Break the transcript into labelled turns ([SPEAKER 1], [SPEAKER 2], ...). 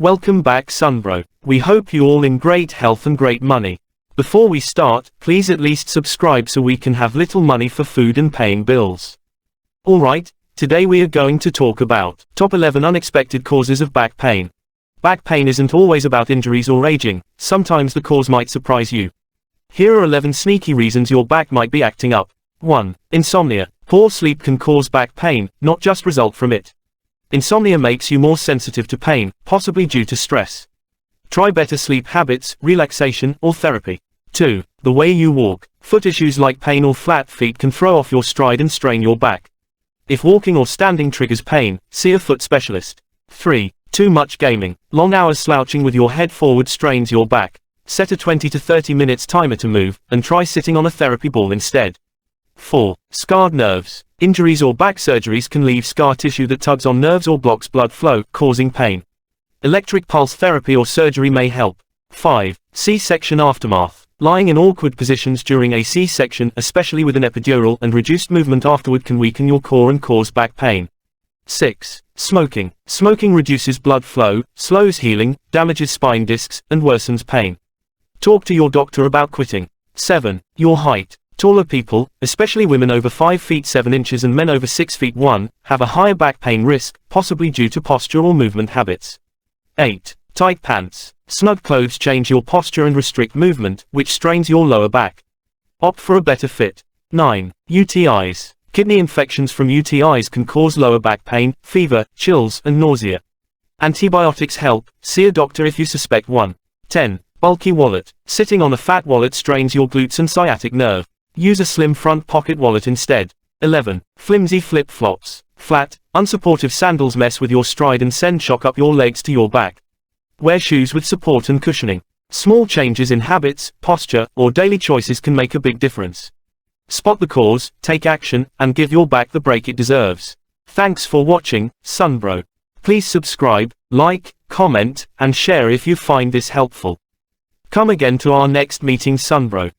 [SPEAKER 1] Welcome back Sunbro. We hope you all in great health and great money. Before we start, please at least subscribe so we can have little money for food and paying bills. Alright, today we are going to talk about top 11 unexpected causes of back pain. Back pain isn't always about injuries or aging, sometimes the cause might surprise you. Here are 11 sneaky reasons your back might be acting up. 1. Insomnia. Poor sleep can cause back pain, not just result from it. Insomnia makes you more sensitive to pain, possibly due to stress. Try better sleep habits, relaxation, or therapy. 2. The way you walk. Foot issues like pain or flat feet can throw off your stride and strain your back. If walking or standing triggers pain, see a foot specialist. 3. Too much gaming. Long hours slouching with your head forward strains your back. Set a 20 to 30 minutes timer to move, and try sitting on a therapy ball instead. 4. Scarred nerves. Injuries or back surgeries can leave scar tissue that tugs on nerves or blocks blood flow, causing pain. Electric pulse therapy or surgery may help. 5. C-section aftermath. Lying in awkward positions during a C-section, especially with an epidural and reduced movement afterward, can weaken your core and cause back pain. 6. Smoking. Smoking reduces blood flow, slows healing, damages spine discs, and worsens pain. Talk to your doctor about quitting. 7. Your height. Taller people, especially women over 5 feet 7 inches and men over 6 feet 1, have a higher back pain risk, possibly due to posture or movement habits. 8. Tight pants. Snug clothes change your posture and restrict movement, which strains your lower back. Opt for a better fit. 9. UTIs. Kidney infections from UTIs can cause lower back pain, fever, chills, and nausea. Antibiotics help, see a doctor if you suspect one. 10. Bulky wallet. Sitting on a fat wallet strains your glutes and sciatic nerve. Use a slim front pocket wallet instead. 11. Flimsy flip-flops. Flat, unsupportive sandals mess with your stride and send shock up your legs to your back. Wear shoes with support and cushioning. Small changes in habits, posture, or daily choices can make a big difference. Spot the cause, take action, and give your back the break it deserves. Thanks for watching, Sunbro. Please subscribe, like, comment, and share if you find this helpful. Come again to our next meeting Sunbro.